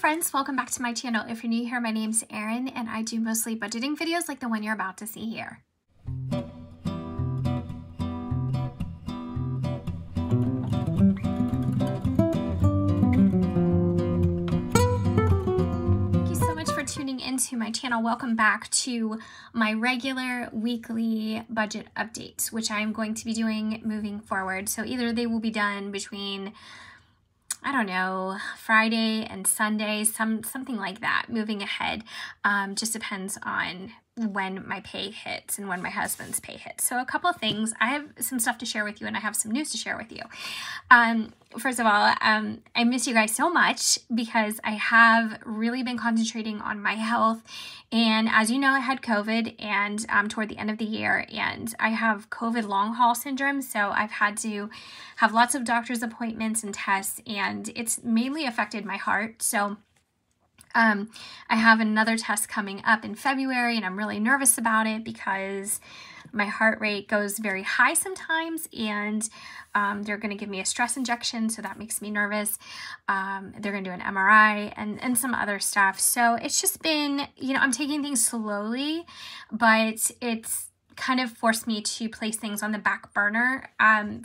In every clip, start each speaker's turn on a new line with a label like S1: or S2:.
S1: friends, welcome back to my channel. If you're new here, my name's Erin and I do mostly budgeting videos like the one you're about to see here. Thank you so much for tuning into my channel. Welcome back to my regular weekly budget updates, which I'm going to be doing moving forward. So either they will be done between, I don't know, Friday and Sunday, something like that, moving ahead. Just depends on when my pay hits and when my husband's pay hits. So a couple of things. I have some stuff to share with you and I have some news to share with you. First of all, I miss you guys so much because I have really been concentrating on my health. And as you know, I had COVID and toward the end of the year, and I have COVID long haul syndrome. So I've had to have lots of doctor's appointments and tests, and it's mainly affected my heart. So I have another test coming up in February, and I'm really nervous about it because my heart rate goes very high sometimes, and they're going to give me a stress injection, so that makes me nervous. They're going to do an MRI and some other stuff. So it's just been, you know, I'm taking things slowly, but it's kind of forced me to place things on the back burner,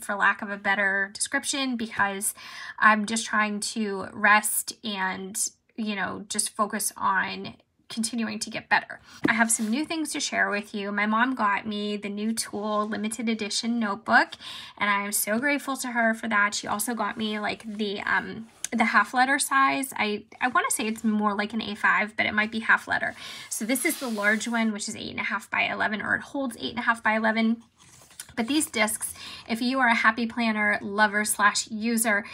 S1: for lack of a better description, because I'm just trying to rest and, you know, just focus on continuing to get better. I have some new things to share with you. My mom got me the new Tool limited edition notebook, and I am so grateful to her for that. She also got me like the half letter size. I want to say it's more like an A5, but it might be half letter. So this is the large one, which is 8.5 by 11, or it holds 8.5 by 11. But these discs, if you are a Happy Planner lover / user,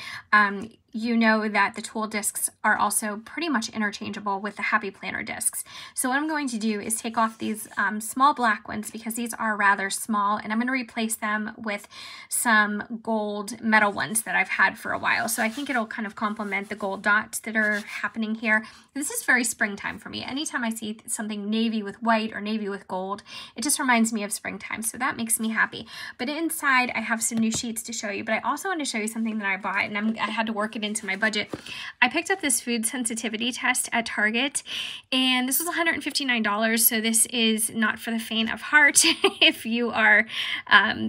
S1: you know that the Tool discs are also pretty much interchangeable with the Happy Planner discs. So what I'm going to do is take off these small black ones, because these are rather small, and I'm going to replace them with some gold metal ones that I've had for a while. So I think it'll kind of complement the gold dots that are happening here. This is very springtime for me. Anytime I see something navy with white or navy with gold, it just reminds me of springtime. So that makes me happy. But inside I have some new sheets to show you, but I also want to show you something that I bought, and I had to work it into my budget. I picked up this food sensitivity test at Target, and this was $159. So this is not for the faint of heart if you are,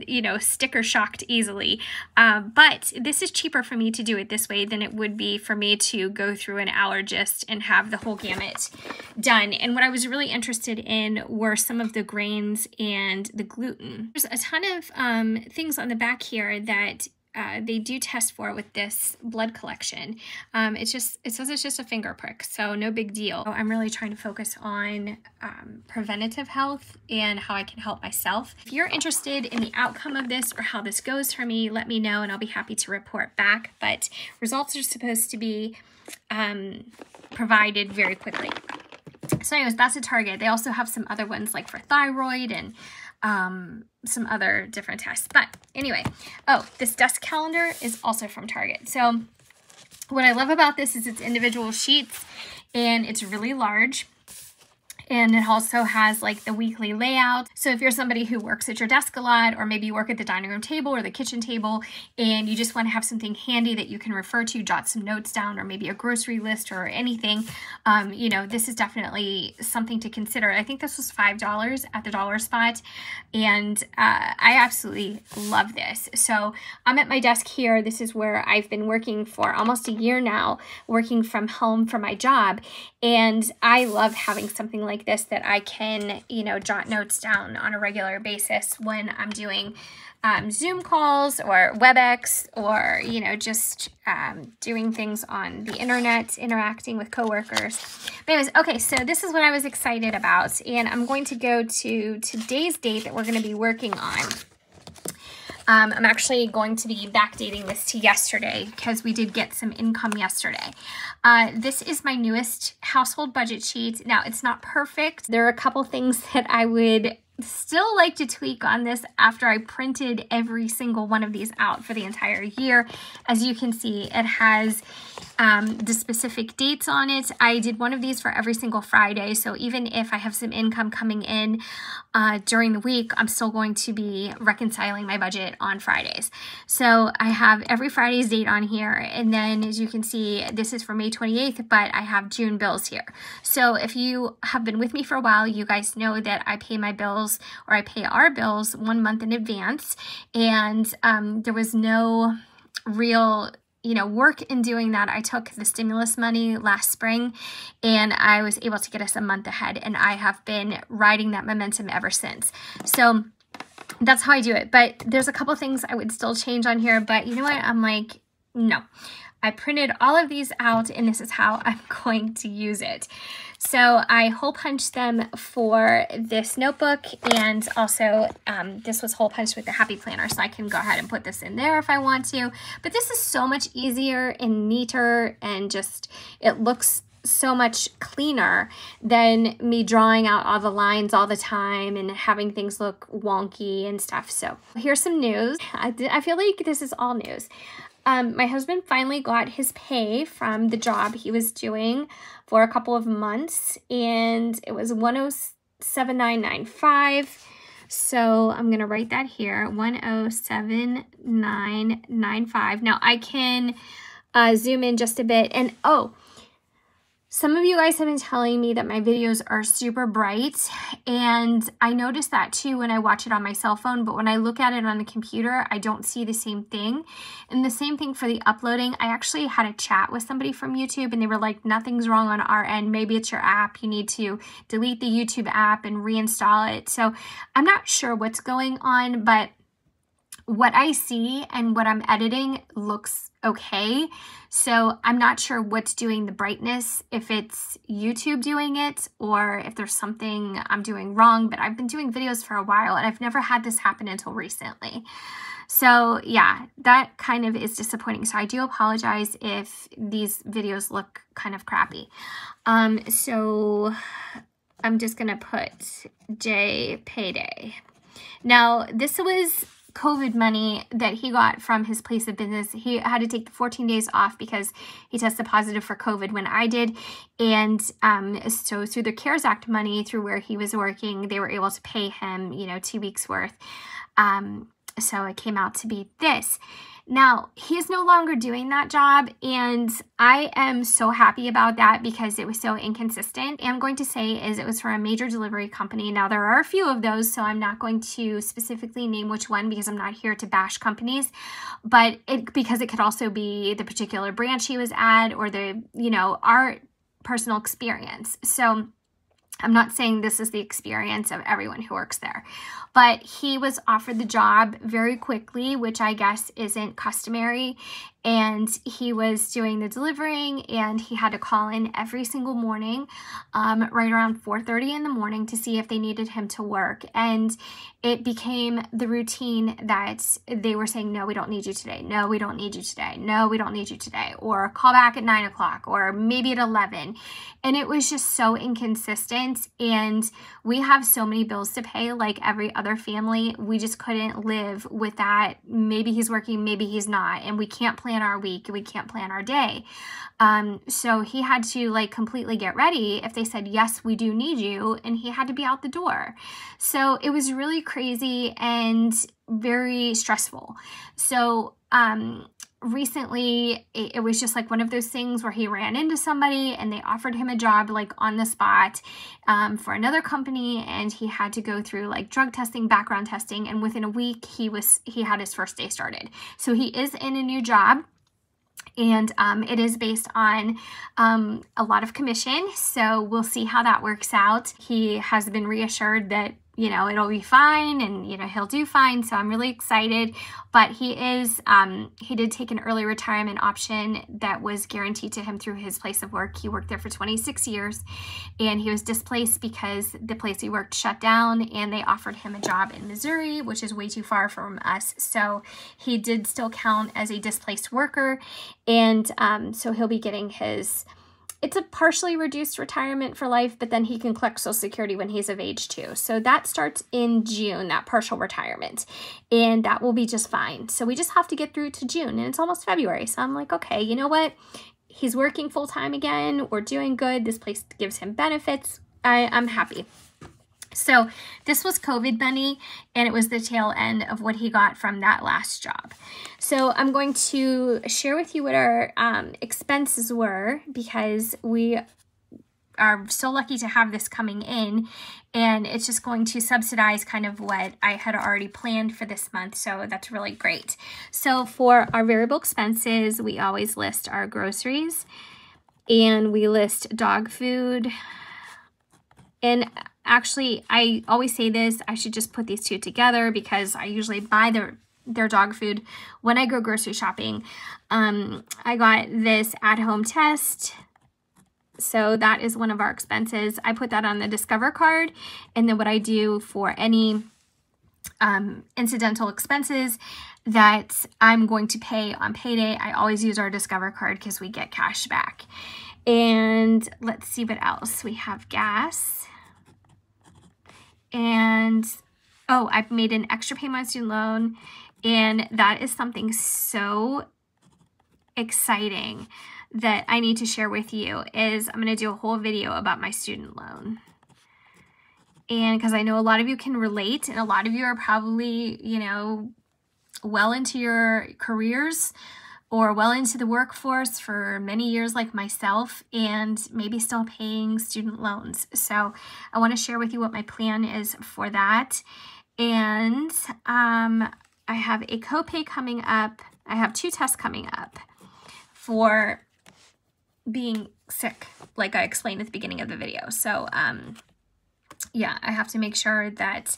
S1: you know, sticker shocked easily. But this is cheaper for me to do it this way than it would be for me to go through an allergist and have the whole gamut done. And what I was really interested in were some of the grains and the gluten. There's a ton of things on the back here that they do test for with this blood collection. It says it's just a finger prick, so no big deal. I'm really trying to focus on preventative health and how I can help myself. If you're interested in the outcome of this or how this goes for me, let me know and I'll be happy to report back. But results are supposed to be provided very quickly. So anyways, that's a Target. They also have some other ones like for thyroid and some other different tests. But anyway, oh, this desk calendar is also from Target. So what I love about this is it's individual sheets, and it's really large. And it also has like the weekly layout. So if you're somebody who works at your desk a lot, or maybe you work at the dining room table or the kitchen table, and you just want to have something handy that you can refer to, jot some notes down, or maybe a grocery list or anything, you know, this is definitely something to consider. I think this was $5 at the dollar spot, and I absolutely love this. So I'm at my desk here. This is where I've been working for almost a year now, working from home for my job, and I love having something like this that I can, you know, jot notes down on a regular basis when I'm doing Zoom calls or WebEx, or, you know, just doing things on the internet, interacting with coworkers. But anyways, okay, so this is what I was excited about, and I'm going to go to today's date that we're going to be working on. I'm actually going to be backdating this to yesterday because we did get some income yesterday. This is my newest household budget sheet. Now, it's not perfect. There are a couple things that I would still like to tweak on this after I printed every single one of these out for the entire year. As you can see, it has the specific dates on it. I did one of these for every single Friday, so even if I have some income coming in during the week, I'm still going to be reconciling my budget on Fridays. So I have every Friday's date on here, and then as you can see, this is for May 28th, but I have June bills here. So if you have been with me for a while, you guys know that I pay my bills, or I pay our bills 1 month in advance, and there was no real work in doing that. I took the stimulus money last spring and I was able to get us a month ahead, and I have been riding that momentum ever since. So that's how I do it. But there's a couple things I would still change on here, but you know what? I'm like, no. I printed all of these out and this is how I'm going to use it. So I hole punched them for this notebook, and also this was hole punched with the Happy Planner, so I can go ahead and put this in there if I want to. But this is so much easier and neater, and just it looks so much cleaner than me drawing out all the lines all the time and having things look wonky and stuff. So here's some news. I feel like this is all news. My husband finally got his pay from the job he was doing for a couple of months, and it was $107,995. So I'm going to write that here, $107,995. Now I can zoom in just a bit, and oh, some of you guys have been telling me that my videos are super bright, and I noticed that too when I watch it on my cell phone, but when I look at it on the computer, I don't see the same thing. And the same thing for the uploading. I actually had a chat with somebody from YouTube, and they were like, nothing's wrong on our end. Maybe it's your app. You need to delete the YouTube app and reinstall it. So I'm not sure what's going on, but what I see and what I'm editing looks okay. So I'm not sure what's doing the brightness, if it's YouTube doing it or if there's something I'm doing wrong, but I've been doing videos for a while and I've never had this happen until recently. So yeah, that kind of is disappointing. So I do apologize if these videos look kind of crappy. So I'm just gonna put J payday. Now this was COVID money that he got from his place of business. He had to take the 14 days off because he tested positive for COVID when I did. And so through the CARES Act money, through where he was working, they were able to pay him, 2 weeks worth. So it came out to be this. Now, he is no longer doing that job, and I am so happy about that because it was so inconsistent. And I'm going to say is it was for a major delivery company. Now, there are a few of those, so I'm not going to specifically name which one because I'm not here to bash companies, but because it could also be the particular branch he was at or the, our personal experience. So I'm not saying this is the experience of everyone who works there, but he was offered the job very quickly, which I guess isn't customary. And he was doing the delivering, and he had to call in every single morning, right around 4:30 in the morning to see if they needed him to work. And it became the routine that they were saying, no, we don't need you today. No, we don't need you today. No, we don't need you today. Or call back at 9 o'clock or maybe at 11. And it was just so inconsistent. And we have so many bills to pay like every other family. We just couldn't live with that. Maybe he's working, maybe he's not. And we can't plan our week. We can't plan our day. So he had to completely get ready if they said, yes, we do need you. And he had to be out the door. So it was really crazy and very stressful. So, recently it was just one of those things where he ran into somebody and they offered him a job on the spot for another company, and he had to go through drug testing, background testing, and within a week he had his first day started. So he is in a new job, and it is based on a lot of commission, so we'll see how that works out. He has been reassured that it'll be fine, and, he'll do fine. So I'm really excited, but he did take an early retirement option that was guaranteed to him through his place of work. He worked there for 26 years, and he was displaced because the place he worked shut down, and they offered him a job in Missouri, which is way too far from us. So he did still count as a displaced worker. And so he'll be getting his it's a partially reduced retirement for life, but then he can collect Social Security when he's of age too. So that starts in June, that partial retirement, and that will be just fine. So we just have to get through to June, and it's almost February. So I'm like, okay, you know what? He's working full time again. We're doing good. This place gives him benefits. I'm happy. So this was COVID Bunny, and it was the tail end of what he got from that last job. So I'm going to share with you what our expenses were, because we are so lucky to have this coming in, and it's just going to subsidize kind of what I had already planned for this month. So that's really great. So for our variable expenses, we always list our groceries, and we list dog food. And actually, I always say this, I should just put these two together, because I usually buy their dog food when I go grocery shopping. I got this at-home test. So that is one of our expenses. I put that on the Discover card. And then what I do for any incidental expenses that I'm going to pay on payday, I always use our Discover card because we get cash back. And let's see what else. We have gas. And, oh, I've made an extra payment on student loan. And that is something so exciting that I need to share with you. Is I'm going to do a whole video about my student loan. And because I know a lot of you can relate, and a lot of you are probably, you know, well into your careers or well into the workforce for many years like myself, and maybe still paying student loans. So I want to share with you what my plan is for that. And I have a copay coming up. I have 2 tests coming up for being sick, like I explained at the beginning of the video. So yeah, I have to make sure that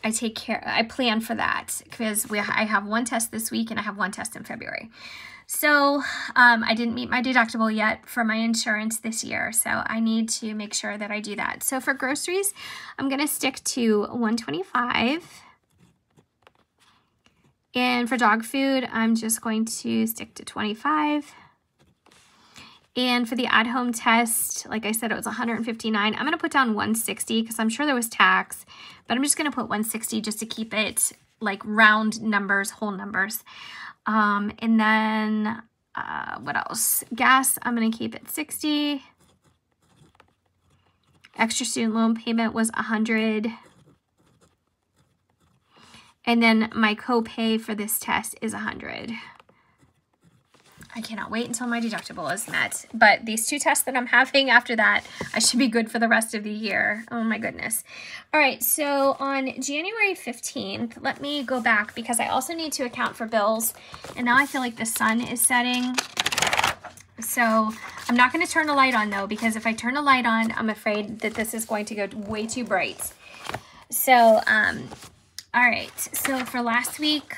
S1: I plan for that, because I have 1 test this week and I have 1 test in February. So I didn't meet my deductible yet for my insurance this year, so I need to make sure that I do that. So for groceries, I'm going to stick to $125. And for dog food, I'm just going to stick to $25. And for the at-home test, like I said, it was $159. I'm going to put down $160 because I'm sure there was tax, but I'm just going to put $160 just to keep it like round numbers, whole numbers. And then what else? Gas, I'm going to keep it $60. Extra student loan payment was $100. And then my copay for this test is $100. I cannot wait until my deductible is met. But these 2 tests that I'm having after that, I should be good for the rest of the year. Oh my goodness. All right, so on January 15th, let me go back because I also need to account for bills. And now I feel like the sun is setting. So I'm not going to turn the light on though, because if I turn the light on, I'm afraid that this is going to go way too bright. So, all right, so for last week,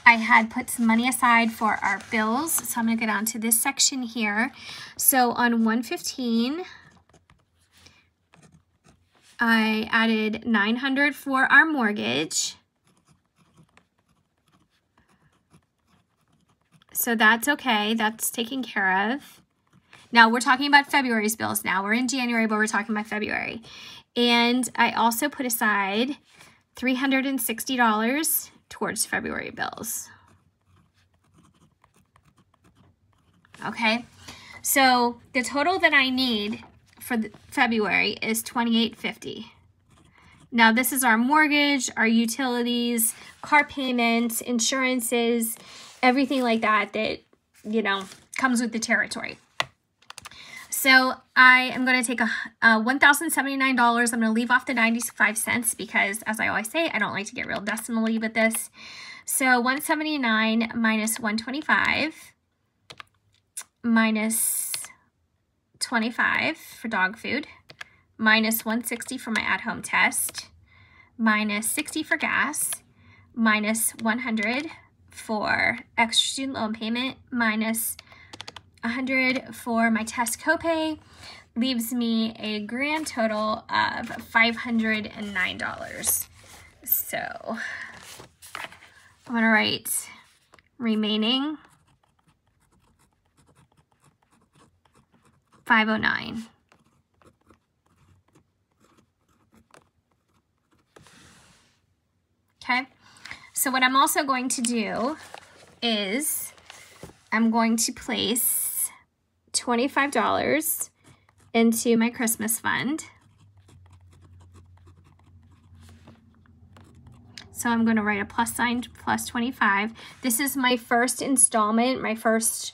S1: I had put some money aside for our bills. So I'm going to go down to this section here. So on 115, I added $900 for our mortgage. So that's okay. That's taken care of. Now we're talking about February's bills now. We're in January, but we're talking about February. And I also put aside $360 towards February bills. Okay, so the total that I need for February is $2,850. Now this is our mortgage, our utilities, car payments, insurances, everything like that that, you know, comes with the territory. So I am going to take $1,079. I'm going to leave off the 95 cents because, as I always say, I don't like to get real decimally with this. So 179 minus 125 minus 25 for dog food, minus 160 for my at-home test, minus 60 for gas, minus 100 for extra student loan payment, minus 100 for my test copay, leaves me a grand total of $509. So I'm going to write remaining $509. Okay, so what I'm also going to do is I'm going to place $25 into my Christmas fund. So I'm going to write a plus sign plus 25. This is my first installment, my first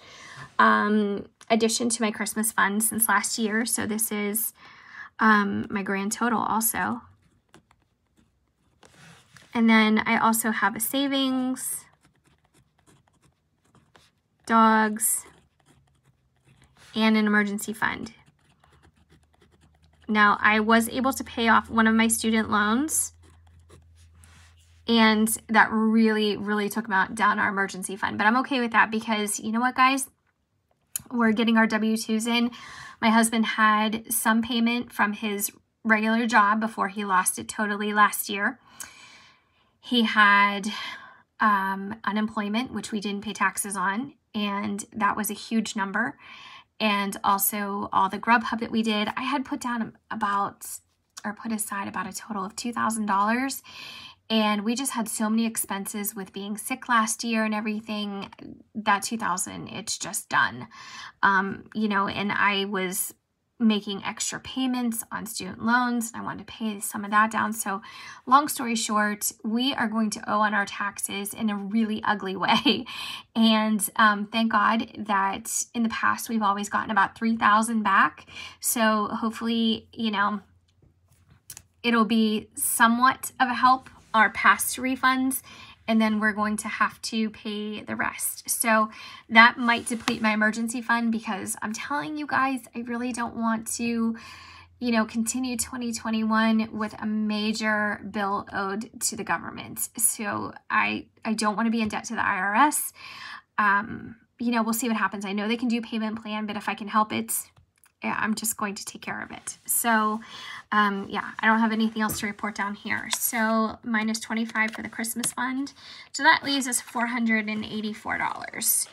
S1: addition to my Christmas fund since last year. So this is my grand total also. And then I also have a savings, dogs, and an emergency fund. Now, I was able to pay off one of my student loans, and that really, really took down our emergency fund. But I'm okay with that because, you know what, guys? We're getting our W-2s in. My husband had some payment from his regular job before he lost it totally last year. He had unemployment, which we didn't pay taxes on, and that was a huge number. And also all the Grubhub that we did, I had put aside about a total of $2,000. And we just had so many expenses with being sick last year and everything. That $2,000, it's just done. You know, and I was making extra payments on student loans. I wanted to pay some of that down. So long story short, we are going to owe on our taxes in a really ugly way. And thank God that in the past, we've always gotten about $3,000 back. So hopefully, you know, it'll be somewhat of a help, our past refunds, and then we're going to have to pay the rest. So that might deplete my emergency fund because I'm telling you guys, I really don't want to, you know, continue 2021 with a major bill owed to the government. So I don't want to be in debt to the IRS. You know, we'll see what happens. I know they can do payment plan, but if I can help it, I'm just going to take care of it. So yeah, I don't have anything else to report down here. So minus 25 for the Christmas fund. So that leaves us $484.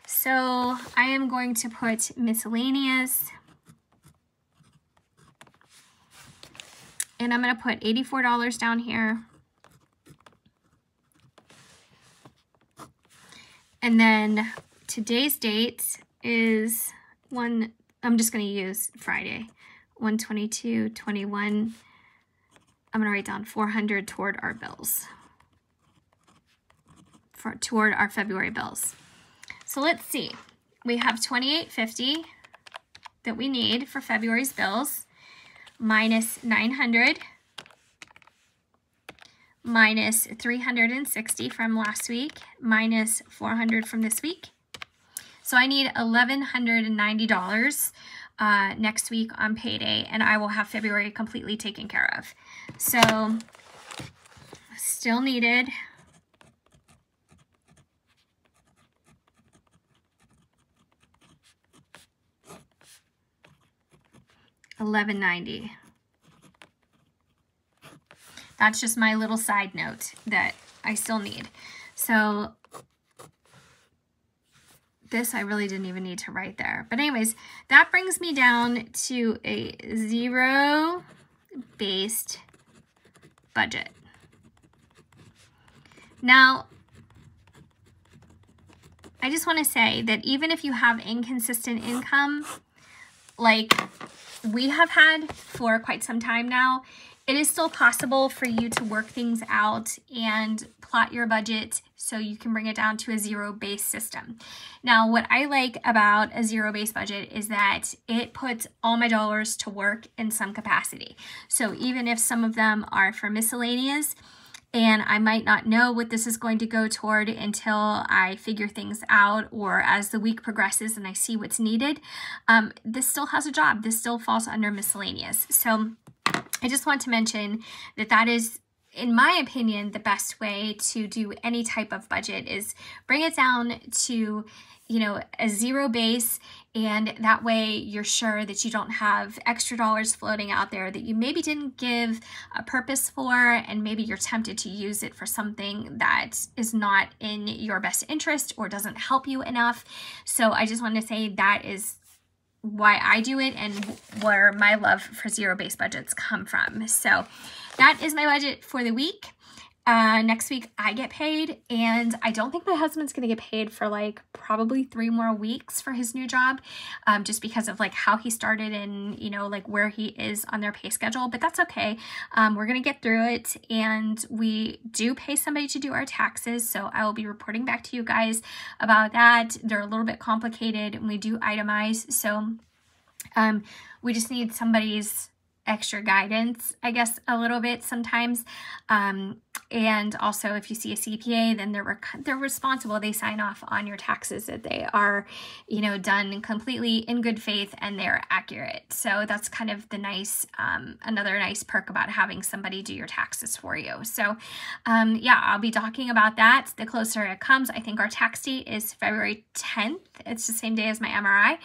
S1: So I am going to put miscellaneous, and I'm going to put $84 down here. And then today's date is I'm just going to use Friday, 1/22/21. I'm going to write down 400 toward our bills, toward our February bills. So let's see. We have $28.50 that we need for February's bills, minus $900, minus $360 from last week, minus $400 from this week. So I need $1,190 next week on payday, and I will have February completely taken care of. So still needed $1,190. That's just my little side note that I still need. So this I really didn't even need to write there. But anyways, that brings me down to a zero-based budget. Now, I just want to say that even if you have inconsistent income, like we have had for quite some time now, it is still possible for you to work things out and plot your budget so you can bring it down to a zero-based system. Now, what I like about a zero-based budget is that it puts all my dollars to work in some capacity. So even if some of them are for miscellaneous, and I might not know what this is going to go toward until I figure things out or as the week progresses and I see what's needed, this still has a job. This still falls under miscellaneous. So I just want to mention that that is, in my opinion, the best way to do any type of budget is bring it down to, you know, a zero base, and that way you're sure that you don't have extra dollars floating out there that you maybe didn't give a purpose for, and maybe you're tempted to use it for something that is not in your best interest or doesn't help you enough. So I just want to say that is why I do it and where my love for zero-based budgets come from. So that is my budget for the week. Next week I get paid, and I don't think my husband's gonna get paid for like probably 3 more weeks for his new job, just because of like how he started and, you know, like where he is on their pay schedule, but that's okay. We're gonna get through it, and we do pay somebody to do our taxes, so I will be reporting back to you guys about that. They're a little bit complicated and we do itemize, so we just need somebody's extra guidance, I guess, a little bit sometimes. And also, if you see a CPA, then they're responsible. They sign off on your taxes that they are, you know, done completely in good faith and they're accurate. So that's kind of the nice, another nice perk about having somebody do your taxes for you. So yeah, I'll be talking about that the closer it comes. I think our tax date is February 10th. It's the same day as my MRI.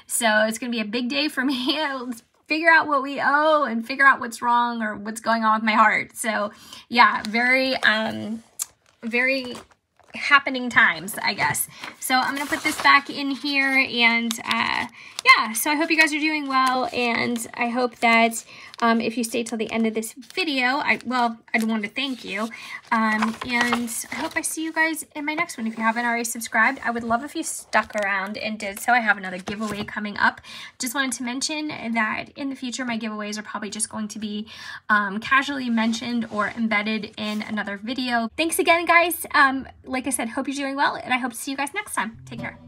S1: So it's going to be a big day for me. Figure out what we owe and figure out what's wrong or what's going on with my heart. So yeah, very happening times, I guess. So I'm gonna put this back in here, and yeah, so I hope you guys are doing well, and I hope that if you stay till the end of this video, I want to thank you, and I hope I see you guys in my next one. If you haven't already subscribed, I would love if you stuck around and did so. I have another giveaway coming up. Just wanted to mention that in the future, my giveaways are probably just going to be casually mentioned or embedded in another video. Thanks again, guys. Like I said, hope you're doing well, and I hope to see you guys next time. Take care.